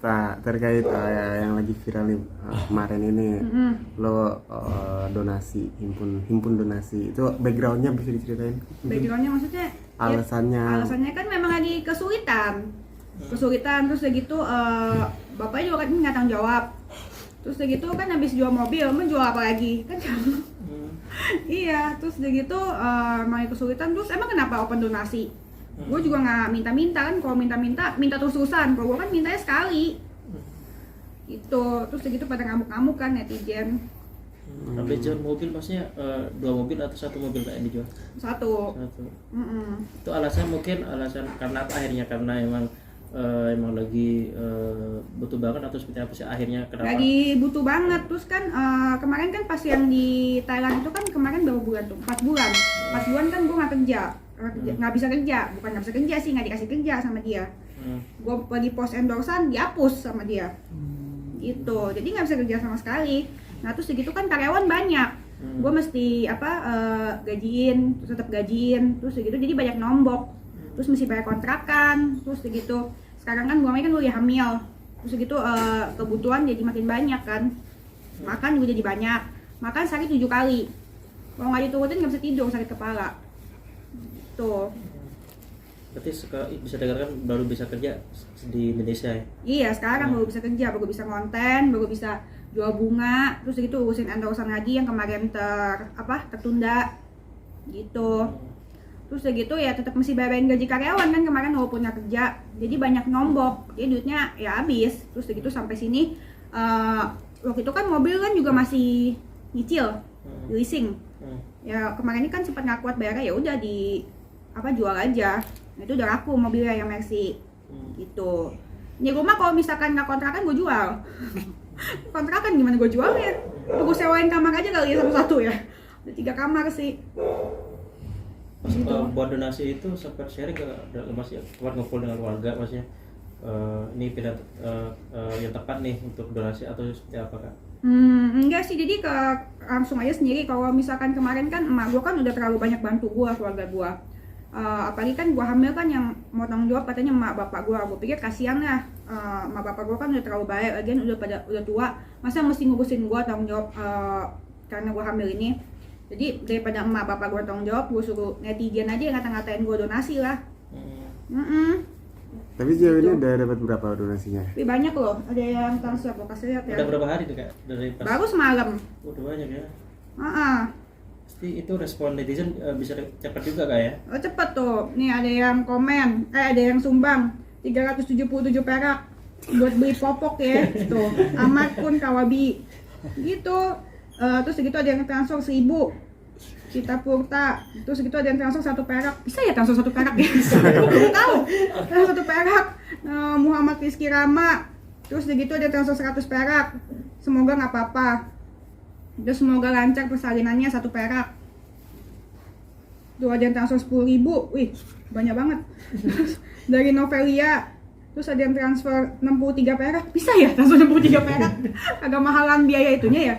Nah, terkait yang lagi viral nih kemarin ini, lo donasi, himpun donasi, itu backgroundnya bisa diceritain? Backgroundnya maksudnya? Alasannya? Ya, alasannya kan memang lagi kesulitan, terus udah gitu bapaknya juga kan nggak tanggung jawab, terus udah gitu kan habis jual mobil, menjual apa lagi kan? Iya, terus udah gitu emang kesulitan, terus emang kenapa open donasi? Gue juga nggak minta-minta kan, kalau minta terus-terusan, kalau gue kan mintanya sekali itu, terus segitu pada ngamuk-ngamuk kan netizen. Habis jual mobil maksudnya 2 mobil atau 1 mobil kayak dijual? Satu. Itu alasan karena apa akhirnya? Karena emang lagi butuh banget atau seperti apa sih akhirnya kenapa? Lagi butuh banget, terus kan kemarin kan pas yang di Thailand itu kan kemarin berapa bulan tuh? 4 bulan kan gue nggak kerja, nggak bisa kerja, bukan nggak bisa kerja sih, nggak dikasih kerja sama dia. Gue lagi post endorsean dihapus sama dia gitu, jadi nggak bisa kerja sama sekali. Nah terus segitu kan karyawan banyak, gue mesti gajiin, terus tetap gajiin, terus segitu jadi banyak nombok, terus mesti bayar kontrakan, terus segitu. Sekarang kan gue kan udah hamil, terus segitu kebutuhan jadi makin banyak kan, makan juga jadi banyak, makan sehari 7 kali, kalau nggak diturutin nggak bisa tidur, sakit kepala tuh. Berarti bisa dengarkan baru bisa kerja di Indonesia ya? Iya, sekarang baru bisa kerja, baru bisa konten, baru bisa jual bunga, terus gitu urusin endorsean lagi yang kemarin tertunda gitu. Terus gitu ya tetap mesti bayarin gaji karyawan kan kemarin walaupun nggak kerja, jadi banyak nombok, jadi duitnya ya habis. Terus gitu sampai sini waktu itu kan mobil kan juga masih nyicil, leasing. Ya kemarin ini kan sempat nggak kuat bayarnya, ya udah jual aja. Nah, itu udah laku mobilnya yang Mercy gitu. Ini rumah kalau misalkan nggak kontrakan gue jual. Kontrakan gimana gue jualnya? Gue sewain kamar aja kali ya satu-satu ya. Ada 3 kamar sih. Gitu. Buat donasi itu sempat sharing ke Mas ya, buat ngumpul dengan keluarga Mas ya. Ini pindah yang tepat nih untuk donasi atau seperti apa Kak? Enggak sih, jadi langsung aja sendiri. Kalau misalkan kemarin kan emak gue kan udah terlalu banyak bantu gue, keluarga gue. Apalagi kan gue hamil kan yang mau tanggung jawab katanya emak bapak gue pikir kasihan lah, emak bapak gue kan udah terlalu baik, lagian udah tua, masa mesti ngurusin gue tanggung jawab karena gue hamil ini. Jadi daripada emak bapak gue tanggung jawab, gue suruh netizen aja yang ngata-ngatain gue donasi lah. Tapi sejauh ini udah dapat berapa donasinya? Tapi banyak loh, ada yang transfer, gue kasih lihat ya. Udah berapa hari tuh Kak? Baru semalam. Udah banyak ya? Pasti itu respon netizen bisa cepat juga Kak ya? Oh cepet tuh, nih ada yang komen, ada yang sumbang 377 perak buat beli popok ya, tuh Ahmad pun Kawabi gitu. Terus segitu ada yang transfer 1000 kita Purta, terus segitu ada yang transfer 1 perak, bisa ya transfer 1 perak ya? Aku belum tahu, transfer 1 perak. Muhammad Rizky Rama, terus segitu ada yang transfer 100 perak, semoga nggak apa-apa. Terus semoga lancar persalinannya 1 perak. Tuh ada yang transfer 10.000, wih banyak banget. Dari Novelia, terus ada yang transfer 63 perak, bisa ya transfer 63 perak? Agak mahalan biaya itunya ya.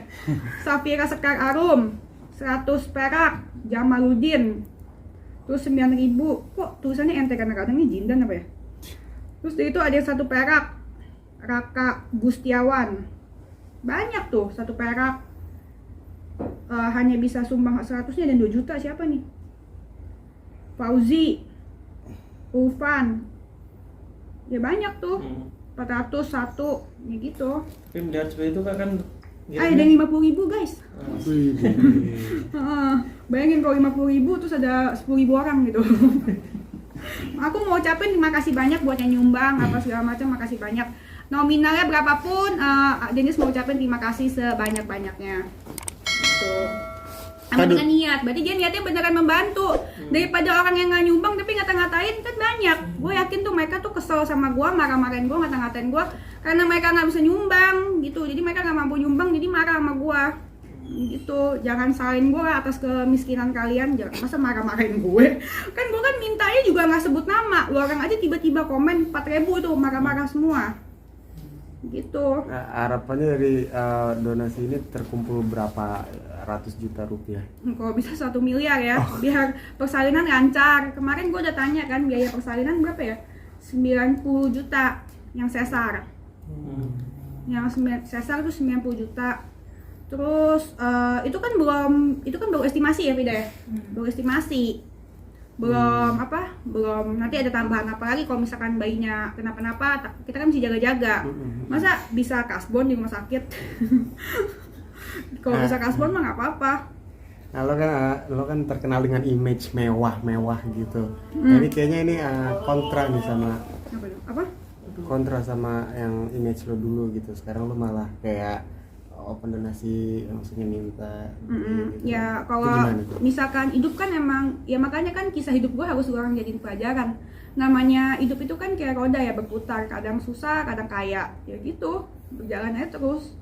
Safira Sekar Arum, 100 perak. Jamaludin, terus 9.000, kok tulisannya ente karena kadang ini Jindan apa ya? Terus dari itu ada yang 1 perak. Raka Gustiawan, banyak tuh 1 perak. Hanya bisa sumbang 100-nya dan 2 juta, siapa nih? Fauzi, Ufan, ya banyak tuh. 401, ya gitu. Tapi melihat seperti itu Kak kan ada yang 50.000 guys. Bayangin kalau 50.000 terus ada 10.000 orang gitu. Aku mau ucapin terima kasih banyak buat yang nyumbang apa segala macam, makasih banyak. Nominalnya berapapun, Dennis mau ucapin terima kasih sebanyak-banyaknya. Sama dengan niat, berarti dia niatnya beneran membantu. Daripada orang yang nggak nyumbang tapi ngata-ngatain kan banyak. Gue yakin tuh mereka tuh kesel sama gue, marah-marahin gue, ngata-ngatain gue karena mereka nggak bisa nyumbang gitu. Jadi mereka nggak mampu nyumbang, jadi marah sama gue gitu. Jangan salahin gue atas kemiskinan kalian, jangan masa marah-marahin gue. Kan gue kan mintanya juga nggak sebut nama, lu orang aja tiba-tiba komen 4.000 tuh marah-marah semua gitu. Nah, harapannya dari donasi ini terkumpul berapa ratus juta rupiah? Kalau bisa 1 miliar ya, biar persalinan lancar. Kemarin gue udah tanya kan biaya persalinan berapa ya? 90 juta yang sesar. Yang sesar tuh 90 juta. Terus itu kan baru estimasi ya Vida ya. Baru estimasi. Belum nanti ada tambahan apa lagi kalau misalkan bayinya kenapa-napa, kita kan mesti jaga-jaga. Masa bisa kasbon di rumah sakit? Kalau bisa kasbon mah nggak apa-apa. Nah, lo kan terkenal dengan image mewah gitu. Jadi kayaknya ini kontra nih sama Apa? kontra sama yang image lo dulu gitu. Sekarang lo malah kayak open donasi, maksudnya minta gitu. Ya Itu kalau gimana tuh? misalkan hidup kan emang ya, makanya kan kisah hidup gue harus orang jadiin pelajaran. Namanya hidup itu kan kayak roda ya, berputar, kadang susah kadang kaya ya gitu, berjalan aja terus.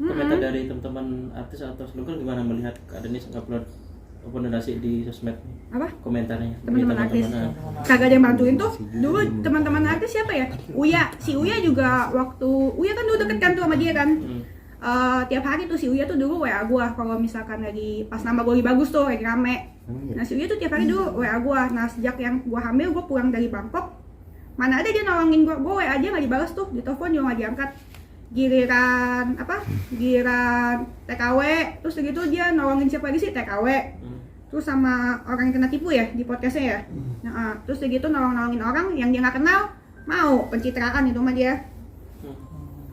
Komentar dari teman-teman artis atau seluruh gimana melihat keadaan ini upload open donasi di sosmed? Apa? Komentarnya Teman-teman artis teman-teman. kagak ada yang bantuin tuh. Dulu teman-teman artis siapa ya? Si Uya juga waktu Uya kan dulu deket kan tuh sama dia kan. Tiap hari tuh si Uya tuh dulu WA gua kalau misalkan lagi pas nama gua lagi bagus tuh lagi rame. Nah si Uya tuh tiap hari dulu WA gua. Nah sejak yang gua hamil, gua pulang dari Bangkok, mana ada dia nolongin gua WA aja nggak dibalas tuh, di telepon juga nggak diangkat. Giliran TKW, terus segitu dia nolongin siapa lagi sih, TKW. Terus sama orang yang kena tipu ya di podcastnya ya. Nah, terus segitu nolongin orang yang dia nggak kenal, mau pencitraan itu mah dia.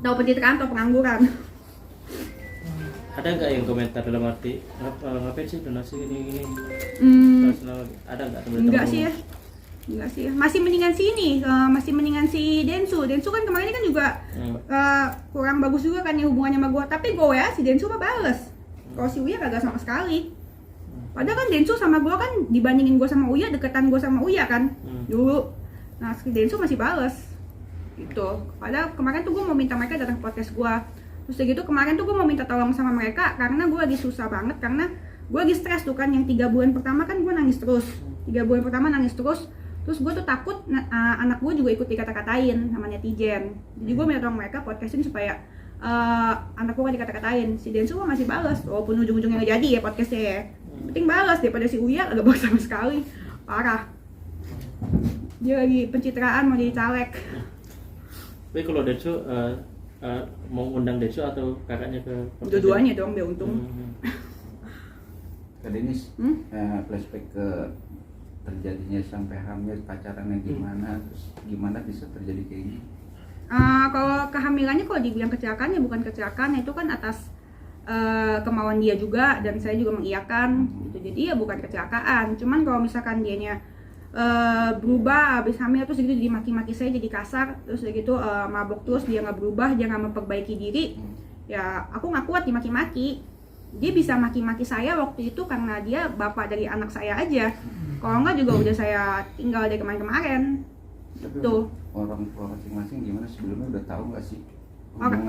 Tahu pencitraan atau pengangguran. Ada nggak yang komentar dalam arti ngapain sih donasi ini? Ada nggak teman-teman? Enggak sih ya. Masih mendingan si Densu kan kemarin kan juga kurang bagus juga kan ya hubungannya sama gua. Tapi gua ya si Densu mah bales. Kalau si Uya kagak sama sekali. Padahal kan Densu sama gua kan dibandingin gua sama Uya, deketan gua sama Uya kan dulu. Nah si Densu masih bales gitu. Padahal kemarin tuh gua mau minta mereka datang ke podcast gua. Terus gitu kemarin tuh gua mau minta tolong sama mereka karena gua lagi susah banget, karena gua lagi stres tuh kan. Yang 3 bulan pertama kan gua nangis terus. 3 bulan pertama nangis terus. Terus gue tuh takut anak gue juga ikut dikata-katain sama netizen. Jadi gue minta tolong mereka podcastin supaya anak gue gak dikata-katain. Si Densu masih balas, walaupun ujung-ujungnya gak jadi ya podcastnya ya. Penting balas daripada si Uya agak balas sama sekali. Parah. Dia lagi pencitraan mau jadi caleg. Tapi kalau Densu mau undang Densu atau kakaknya ke podcast? Dua-duanya dong biar untung. Kak Denis, flashback ke terjadinya sampai hamil, pacarannya gimana, terus gimana bisa terjadi kayak gini? Kalau kehamilannya kalau dibilang kecelakaan ya bukan kecelakaan, itu kan atas kemauan dia juga dan saya juga mengiyakan gitu. Jadi ya bukan kecelakaan. Cuman kalau misalkan dianya berubah habis hamil terus gitu jadi maki-maki saya, jadi kasar, terus gitu mabok terus, dia nggak berubah, dia nggak memperbaiki diri, ya aku nggak kuat dimaki-maki. Dia bisa maki-maki saya waktu itu karena dia bapak dari anak saya aja. Kalau enggak juga udah saya tinggal dari kemarin-kemarin. Tuh. Orang tua masing-masing gimana sebelumnya udah tahu nggak sih?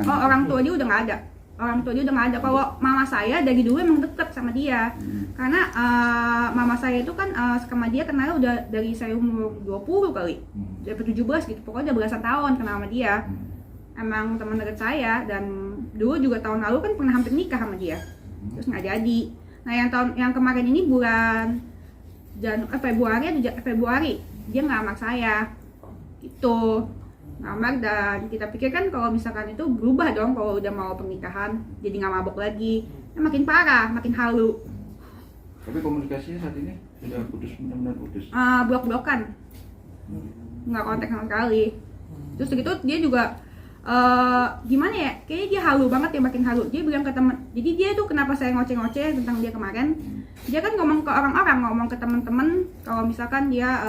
Orang tua dia udah nggak ada. Orang tua dia udah nggak ada. Kalau mama saya dari dulu emang deket sama dia. Karena mama saya itu kan sama dia kenal udah dari saya umur 20 kali. Dari 17 gitu. Pokoknya udah belasan tahun kenal sama dia. Emang teman dekat saya, dan dulu juga tahun lalu kan pernah hampir nikah sama dia. Terus nggak jadi. Nah yang kemarin ini bulan Februari dia ngelamar saya gitu, ngelamar, dan kita pikir kan kalau misalkan itu berubah dong kalau udah mau pernikahan, jadi nggak mabok lagi. Makin parah, makin halu. Tapi komunikasinya saat ini sudah putus, benar-benar putus? Blok-blokan, nggak kontak sama sekali. Terus gitu dia juga gimana ya, kayaknya dia halu banget ya, makin halu. Dia bilang ke teman, jadi dia tuh kenapa saya ngoceh-ngoceh tentang dia kemarin, dia kan ngomong ke orang-orang, ngomong ke teman-teman kalau misalkan dia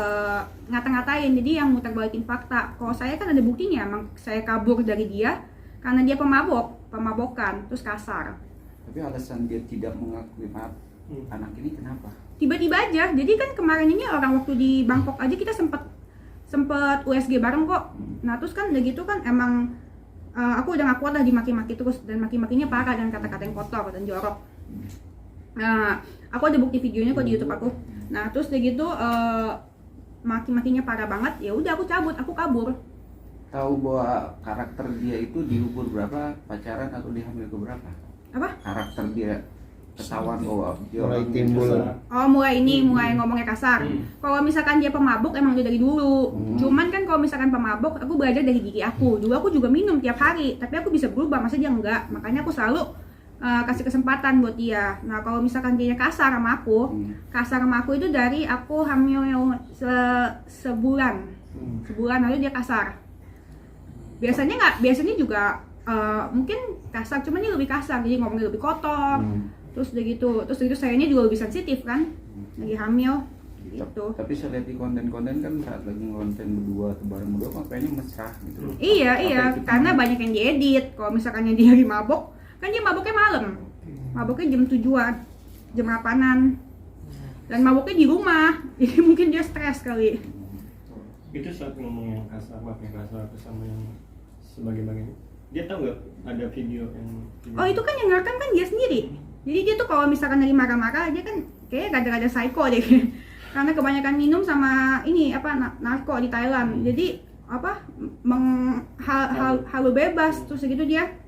ngata-ngatain, jadi yang muter-balikin fakta. Kalau saya kan ada buktinya, emang saya kabur dari dia karena dia pemabokan, terus kasar. Tapi alasan dia tidak mengakui maaf anak ini kenapa? Tiba-tiba aja. Jadi kan kemarin ini orang waktu di Bangkok aja kita sempet USG bareng kok. Nah terus kan udah gitu kan emang aku udah gak kuat lah dimaki-maki terus, dan maki-makinya parah dan kata-kata yang kotor dan jorok. Nah aku ada bukti videonya kok di YouTube aku. Nah terus udah gitu maki-makinya parah banget. Ya udah aku cabut, aku kabur. Tahu bahwa karakter dia itu di umur berapa pacaran atau di hamil ke berapa? Apa? Karakter dia ketahuan bahwa dia Mulai orang timbul. yang Oh mulai ngomongnya kasar. Kalau misalkan dia pemabuk emang udah dari dulu. Cuman kan kalau misalkan pemabuk, aku belajar dari gigi aku. Dulu aku juga minum tiap hari, tapi aku bisa berubah, masa dia enggak. Makanya aku selalu kasih kesempatan buat dia. Nah kalau misalkan dia kasar sama aku itu dari aku hamil sebulan lalu dia kasar. Biasanya juga mungkin kasar, cuman dia lebih kasar, jadi ngomongnya lebih kotor. Terus udah gitu sayanya juga lebih sensitif kan, lagi hamil gitu. Tapi saya lihat di konten-konten kan saat lagi konten berdua atau bareng berdua kok kayaknya mesra gitu loh. Iya, karena banyak yang diedit. Kalau misalkan yang dia lagi mabok, kan dia maboknya malam. Maboknya jam 7-an, jam 8-an. Dan maboknya di rumah. Jadi mungkin dia stres kali. Itu saat ngomong yang kasar, sama yang sebagainya. Dia tahu nggak ada video yang Oh itu kan yang ngerekam kan dia sendiri. Jadi dia tuh kalau misalkan lagi marah-marah, dia kan kayaknya rada-rada psycho deh. Karena kebanyakan minum sama ini narko di Thailand. Jadi halu bebas, terus gitu dia.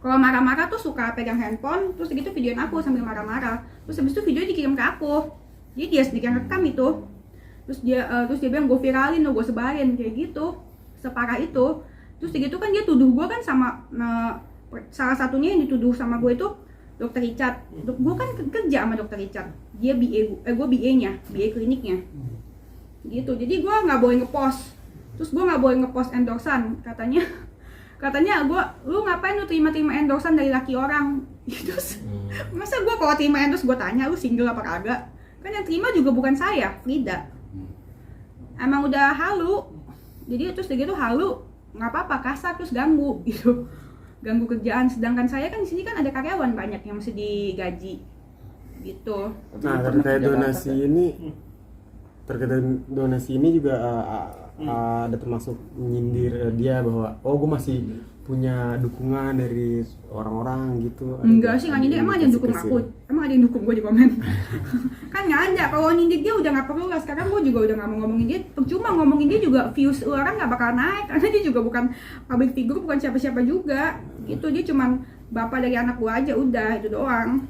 Kalau marah-marah tuh suka pegang handphone, terus gitu videoin aku sambil marah-marah. Terus habis itu video dikirim ke aku. Jadi dia sendiri yang rekam itu. Terus dia bilang gue viralin lo, gue sebarin kayak gitu. Separah itu. Terus gitu kan dia tuduh gue kan sama salah satunya yang dituduh sama gue itu Dokter Richard. Gue kan kerja sama Dokter Richard. Dia gue BA-nya, BA kliniknya. Gitu. Jadi gue nggak boleh ngepost. Terus gue nggak boleh ngepost endorsan. Katanya lu ngapain lu terima endorsan dari laki orang? Terus masa gue kalau terima endorse gue tanya lu single apa kagak? Kan yang terima juga bukan saya, Frida. Emang udah halu. Jadi terus gitu halu, nggak apa-apa kasar terus ganggu gitu. Ganggu kerjaan, sedangkan saya kan di sini kan ada karyawan banyak yang mesti digaji gitu. Nah terkait donasi ini juga ada termasuk menyindir dia bahwa gue masih punya dukungan dari orang-orang gitu. Enggak sih, nggak nyindir. Emang ada yang dukung aku? Emang ada yang dukung gue di komen? Kan nggak ada. Kalau nyindir dia udah nggak perlu lah. Sekarang gue juga udah nggak mau ngomongin dia. Cuma ngomongin dia juga views orang nggak bakal naik karena dia juga bukan public figure, bukan siapa-siapa juga. Gitu, dia cuman bapak dari anak gue aja, udah itu doang.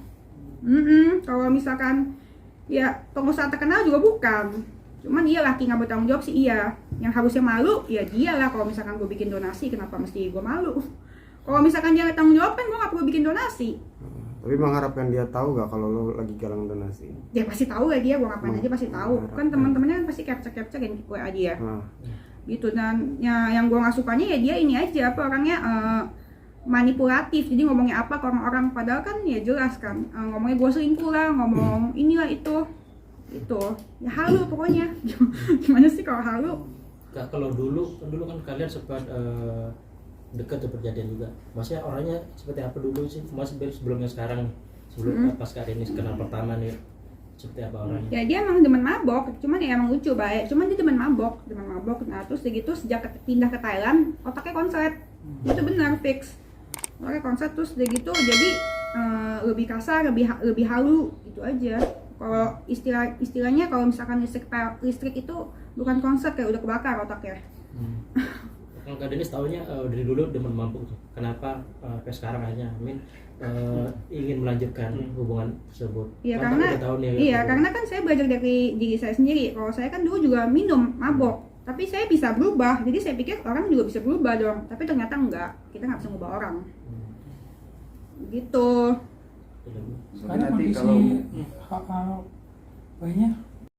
Kalau misalkan ya pengusaha terkenal juga bukan. Cuman iya laki nggak bertanggung jawab sih iya. Yang harusnya malu ya dia lah. Kalau misalkan gue bikin donasi, kenapa mesti gue malu? Kalau misalkan dia tanggung jawab kan gue nggak perlu bikin donasi. Tapi mengharapkan dia tahu gak kalau lo lagi galang donasi? Dia pasti tahu lah dia, gue ngapain aja pasti tahu. Kan teman-temannya kan pasti capture yang WA dia. Gitu. Dan ya, yang gue nggak sukanya ya dia ini aja orangnya manipulatif. Jadi ngomongnya apa ke orang-orang, padahal kan ya jelas kan ngomongnya gue selingkuh lah, ngomong inilah itu ya halu pokoknya. Gimana sih kalau halu? Kalau dulu kan kalian sempat dekat tuh perjalanan juga. Maksudnya orangnya seperti apa dulu sih? Masih sebelumnya sekarang, sebelum pas kali ini kenal pertama nih, seperti apa orangnya? Ya dia emang demen mabok, cuman ya emang lucu baik. Cuman dia demen mabok. Nah terus gitu sejak pindah ke Thailand otaknya konslet. Itu benar fix. Otaknya konslet terus gitu jadi lebih kasar, lebih halu gitu aja. Kalau istilahnya kalau misalkan listrik itu bukan konslet kayak udah kebakar otaknya. Kalau Kak Denis tahunya dari dulu demen mabuk tuh. Kenapa sampai sekarang akhirnya ingin melanjutkan hubungan tersebut? Iya Kan karena kan saya belajar dari diri saya sendiri. Kalau saya kan dulu juga minum mabok, tapi saya bisa berubah. Jadi saya pikir orang juga bisa berubah dong, tapi ternyata enggak. Kita nggak bisa ngubah orang. Gitu. Tapi Karena nanti kondisi kalau banyak